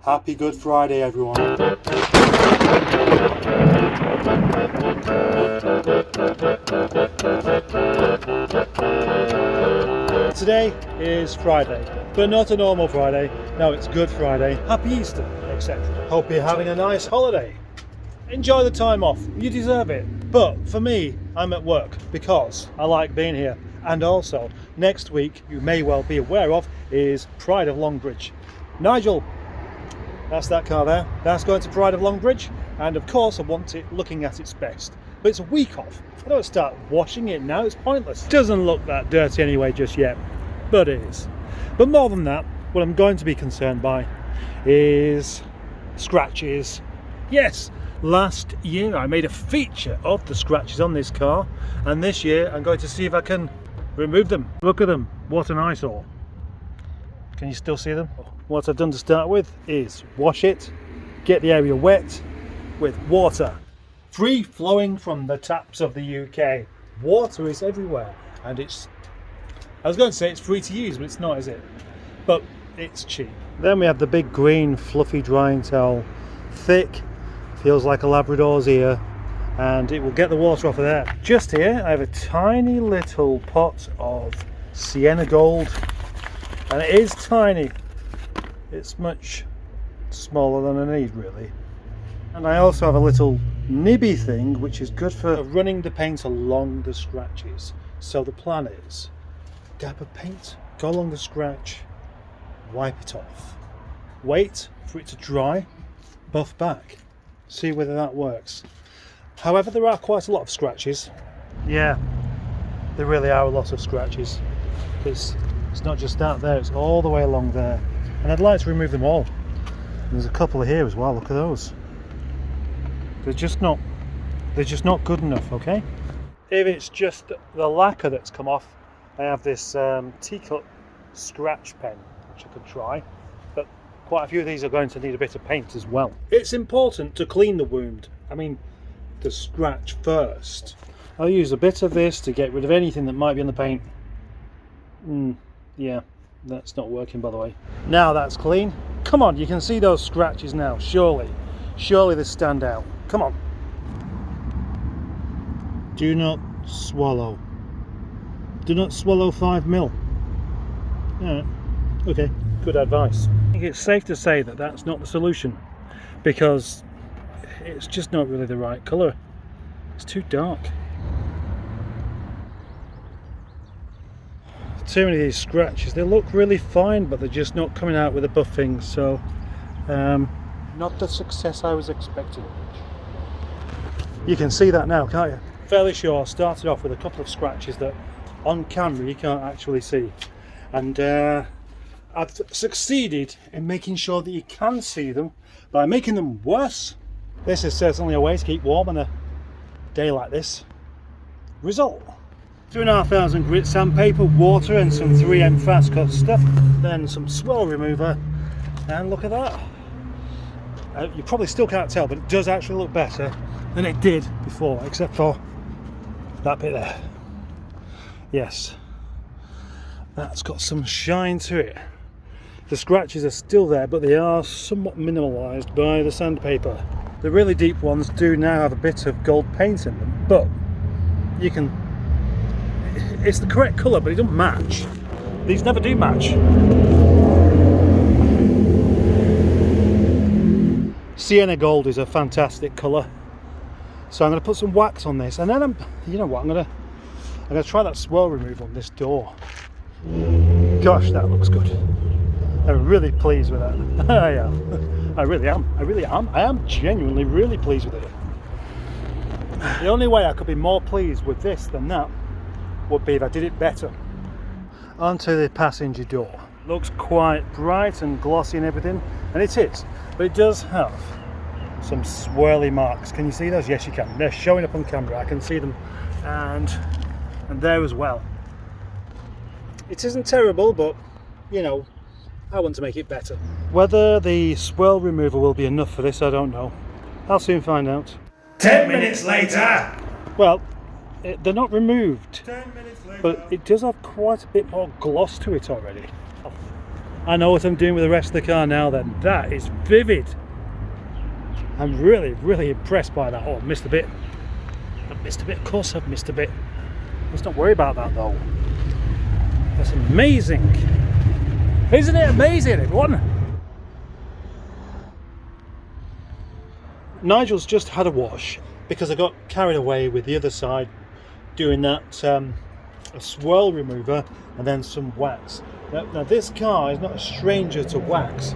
Happy Good Friday, everyone. Today is Friday, but not a normal Friday. No, it's Good Friday. Happy Easter, etc. Hope you're having a nice holiday. Enjoy the time off. You deserve it. But for me, I'm at work because I like being here. And also, next week, you may well be aware of, is Pride of Longbridge. Nigel, that's that car there. That's going to Pride of Longbridge. And of course, I want it looking at its best. But it's a week off. I don't start washing it now. It's pointless. It doesn't look that dirty anyway just yet. But it is. But more than that, what I'm going to be concerned by is scratches. Yes, last year I made a feature of the scratches on this car. And this year I'm going to see if I can remove them. Look at them. What an eyesore. Can you still see them? What I've done to start with is wash it, get the area wet with water. Free flowing from the taps of the UK. Water is everywhere, and it's, I was going to say it's free to use, but it's not, is it? But it's cheap. Then we have the big green fluffy drying towel. Thick, feels like a Labrador's ear, and it will get the water off of there. Just here I have a tiny little pot of sienna gold, and it is tiny. It's much smaller than I need, really. And I also have a little nibby thing which is good for running the paint along the scratches. So the plan is dab of paint, go along the scratch, wipe it off, wait for it to dry, buff back, see whether that works. However, there are quite a lot of scratches. Yeah, there really are a lot of scratches. It's not just that there, it's all the way along there. And I'd like to remove them all. And there's a couple here as well, look at those. They're just not good enough, okay? If it's just the lacquer that's come off, I have this teacup scratch pen, which I could try. But quite a few of these are going to need a bit of paint as well. It's important to clean the wound. I mean, the scratch first. I'll use a bit of this to get rid of anything that might be on the paint. Yeah, that's not working, by the way. Now that's clean. Come on, you can see those scratches now, surely. Surely they stand out. Come on. Do not swallow. Do not swallow 5mm. Yeah, okay, good advice. I think it's safe to say that that's not the solution, because it's just not really the right colour. It's too dark. Too many of these scratches, they look really fine, but they're just not coming out with the buffing, so not the success I was expecting. You can see that now, can't you? Fairly sure I started off with a couple of scratches that on camera you can't actually see, and I've succeeded in making sure that you can see them by making them worse. This is certainly a way to keep warm on a day like this. Result: 2,500 grit sandpaper, water and some 3M fast cut stuff, then some swirl remover, and look at that. You probably still can't tell, but it does actually look better than it did before, except for that bit there. Yes, that's got some shine to it. The scratches are still there, but they are somewhat minimalised by the sandpaper. The really deep ones do now have a bit of gold paint in them, but you can, it's the correct colour, but it doesn't match. These never do match. Sienna gold is a fantastic colour, so I'm going to put some wax on this, and then you know what, I'm going to try that swirl remove on this door. Gosh, that looks good. I'm really pleased with that. I am. I really am. I am genuinely really pleased with it. The only way I could be more pleased with this than that would be if I did it better. Onto the passenger door. Looks quite bright and glossy and everything, and it is, but it does have some swirly marks. Can you see those? Yes, you can. They're showing up on camera. I can see them, and there as well. It isn't terrible, but you know, I want to make it better. Whether the swirl remover will be enough for this, I don't know. I'll soon find out. 10 minutes later! Well, they're not removed, 10 minutes later. but it does have quite a bit more gloss to it already. I know what I'm doing with the rest of the car now then. That is vivid. I'm really impressed by that. Oh, I've missed a bit. I've missed a bit, of course I've missed a bit. Let's not worry about that though. That's amazing. Isn't it amazing, everyone? Nigel's just had a wash because I got carried away with the other side doing that a swirl remover and then some wax. Now this car is not a stranger to wax.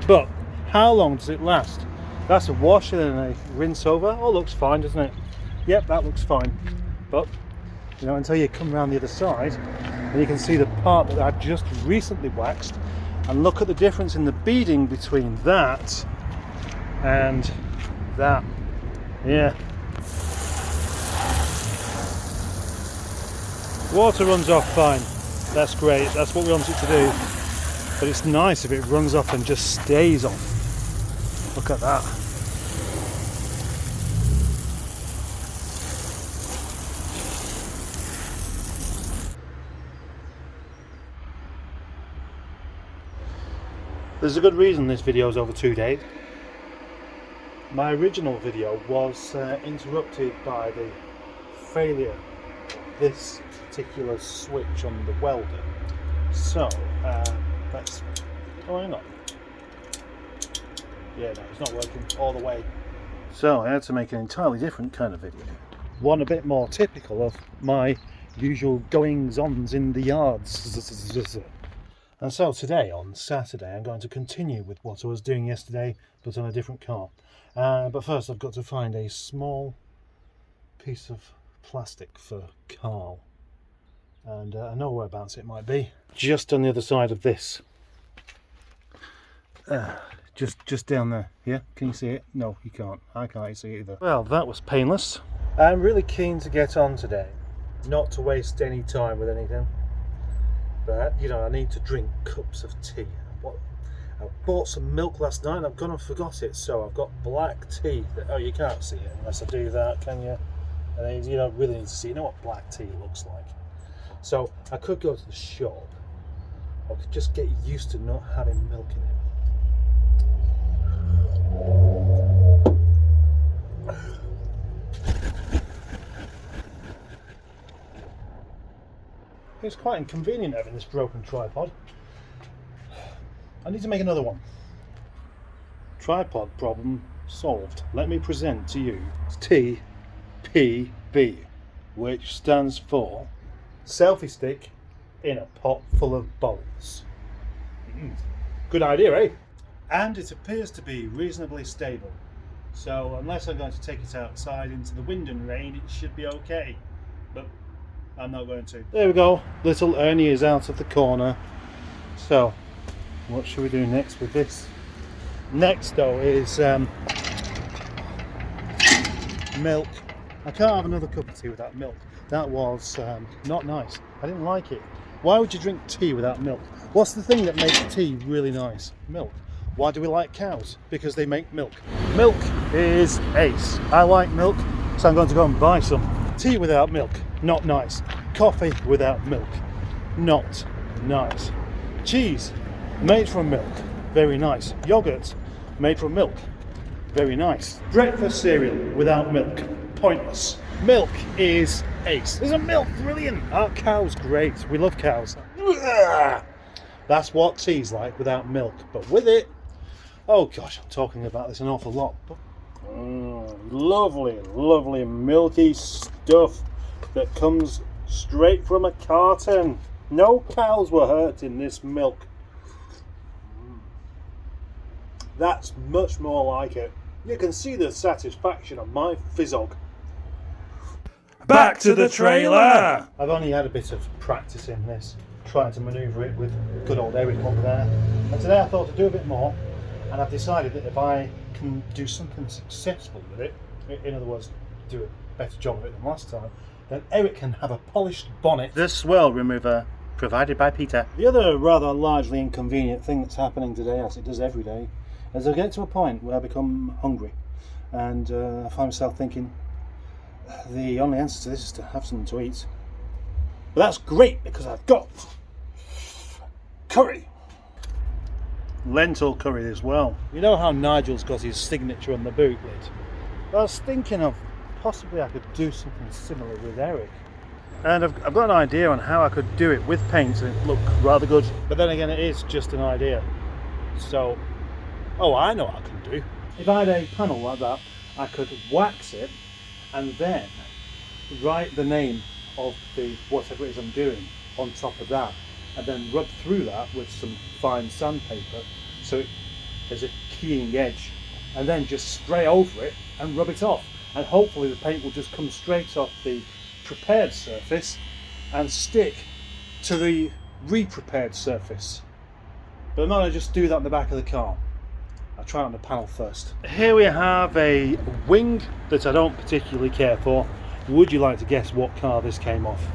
But how long does it last? That's a wash and then a rinse over. Oh, looks fine, doesn't it? Yep, that looks fine. But you know, until you come around the other side and you can see the part that I've just recently waxed, and look at the difference in the beading between that and that. Yeah. Water runs off fine. That's great. That's what we want it to do. But it's nice if it runs off and just stays off. Look at that. There's a good reason this video is over 2 days. My original video was interrupted by the failure of this particular switch on the welder. So, let's... Oh, hang on. Yeah, no, it's not working all the way. So, I had to make an entirely different kind of video. One a bit more typical of my usual goings-ons in the yards. And so today, on Saturday, I'm going to continue with what I was doing yesterday, but on a different car. But first I've got to find a small piece of plastic for Carl. And I know whereabouts it might be. Just on the other side of this. Just down there. Yeah, can you see it? No, you can't. I can't see it either. Well, that was painless. I'm really keen to get on today. Not to waste any time with anything. But, you know, I need to drink cups of tea. I bought some milk last night and I've gone and forgot it. So I've got black tea. Oh, you can't see it unless I do that, can you? And then you don't really need to see. You know what black tea looks like. So I could go to the shop. I could just get used to not having milk in it. It's quite inconvenient having this broken tripod. I need to make another one. Tripod problem solved. Let me present to you TPB, which stands for selfie stick in a pot full of bowls. Good idea, eh? And it appears to be reasonably stable. So unless I'm going to take it outside into the wind and rain, it should be okay. But I'm not going to. There we go. Little Ernie is out of the corner. So, what should we do next with this? Next, though, is milk. I can't have another cup of tea without milk. That was not nice. I didn't like it. Why would you drink tea without milk? What's the thing that makes tea really nice? Milk. Why do we like cows? Because they make milk. Milk is ace. I like milk, so I'm going to go and buy some. Tea without milk, not nice. Coffee without milk, not nice. Cheese, made from milk, very nice. Yogurt, made from milk, very nice. Breakfast cereal without milk, pointless. Milk is ace. Isn't milk brilliant? Aren't cows great? We love cows. That's what tea's like without milk. But with it, oh gosh, I'm talking about this an awful lot. But, lovely, lovely milky stuff that comes straight from a carton. No cows were hurt in this milk. That's much more like it. You can see the satisfaction on my fizzog. Back to the trailer! I've only had a bit of practice in this, trying to manoeuvre it with good old Eric over there. And today I thought to do a bit more, and I've decided that if I can do something successful with it, in other words, do a better job of it than last time, then Eric can have a polished bonnet. The swirl remover, provided by Peter. The other rather largely inconvenient thing that's happening today, as it does every day, is I get to a point where I become hungry, and I find myself thinking, the only answer to this is to have something to eat. But that's great because I've got curry. Lentil curry as well. You know how Nigel's got his signature on the boot lid? I was thinking of possibly I could do something similar with Eric. And I've got an idea on how I could do it with paint and it look rather good. But then again, it is just an idea. So, oh, I know what I can do. If I had a panel like that, I could wax it and then write the name of the whatever it is I'm doing on top of that, and then rub through that with some fine sandpaper so there's a keying edge, and then just spray over it and rub it off, and hopefully the paint will just come straight off the prepared surface and stick to the re-prepared surface. But I'm not going to just do that on the back of the car. I'll try it on the panel first. Here we have a wing that I don't particularly care for. Would you like to guess what car this came off?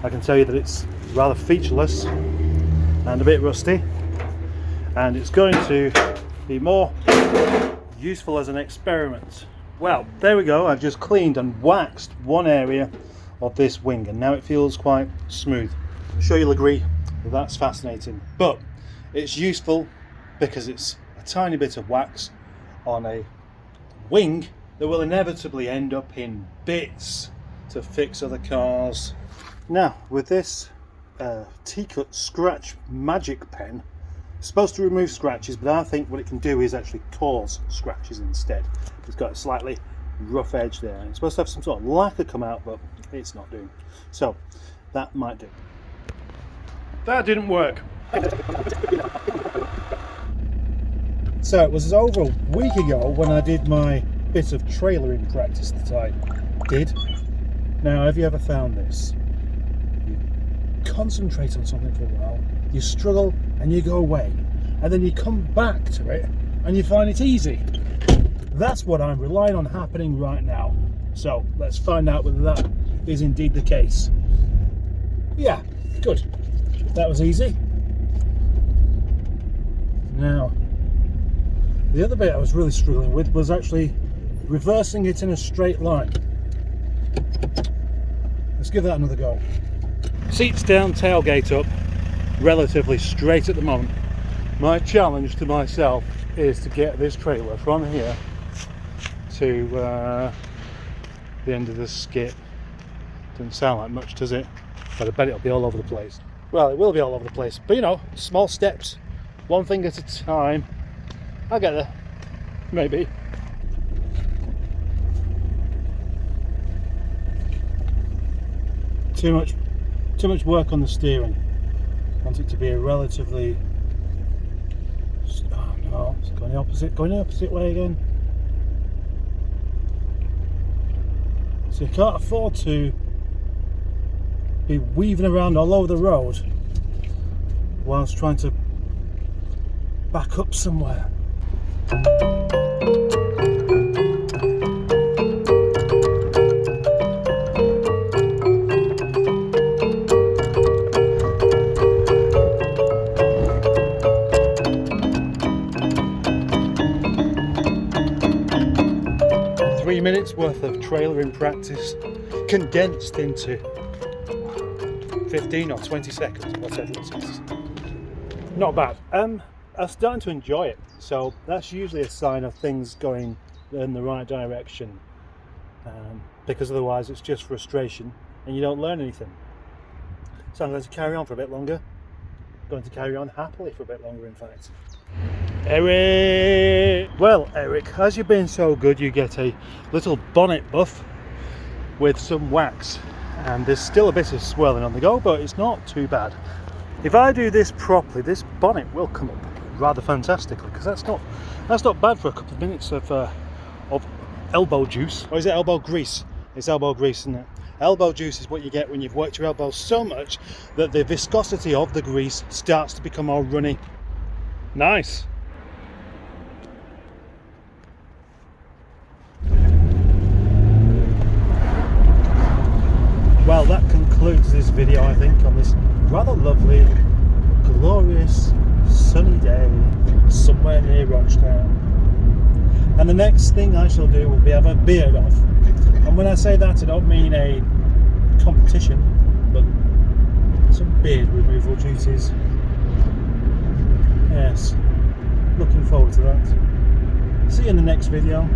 I can tell you that it's rather featureless and a bit rusty, and it's going to be more useful as an experiment. Well, there we go. I've just cleaned and waxed one area of this wing and now it feels quite smooth. I'm sure you'll agree that that's fascinating, but it's useful because it's a tiny bit of wax on a wing that will inevitably end up in bits to fix other cars. Now with this T-Cut scratch magic pen, it's supposed to remove scratches, but I think what it can do is actually cause scratches instead. It's got a slightly rough edge there. It's supposed to have some sort of lacquer come out, but it's not doing. So that might do. That didn't work. So it was over a week ago when I did my bit of trailering practice that I did. Now, have you ever found this? You concentrate on something for a while, you struggle and you go away, and then you come back to it and you find it easy. That's what I'm relying on happening right now. So let's find out whether that is indeed the case. Yeah, good. That was easy. Now, the other bit I was really struggling with was actually reversing it in a straight line. Let's give that another go. Seats down, tailgate up, relatively straight at the moment. My challenge to myself is to get this trailer from here to the end of the skip. Doesn't sound like much, does it? But I bet it'll be all over the place. Well, it will be all over the place, but you know, small steps, one thing at a time. I'll get there, maybe. Too much work on the steering. I want it to be a relatively... Oh no, it's going the opposite way again. So you can't afford to be weaving around all over the road whilst trying to back up somewhere. Minutes worth of trailering practice condensed into 15 or 20 seconds, whatever it is. Not bad. I'm starting to enjoy it, so that's usually a sign of things going in the right direction, because otherwise it's just frustration and you don't learn anything. So I'm going to carry on for a bit longer. I'm going to carry on happily for a bit longer, in fact. Eric! Well, Eric, as you've been so good, you get a little bonnet buff with some wax, and there's still a bit of swirling on the go, but it's not too bad. If I do this properly, this bonnet will come up rather fantastically, because that's not bad for a couple of minutes of elbow juice. Or is it elbow grease? It's elbow grease, isn't it? Elbow juice is what you get when you've worked your elbows so much that the viscosity of the grease starts to become all runny. Nice. Well, that concludes this video, I think, on this rather lovely, glorious, sunny day somewhere near Rochtown. And the next thing I shall do will be have a beard off. And when I say that, I don't mean a competition, but some beard removal duties. Yes, looking forward to that. See you in the next video.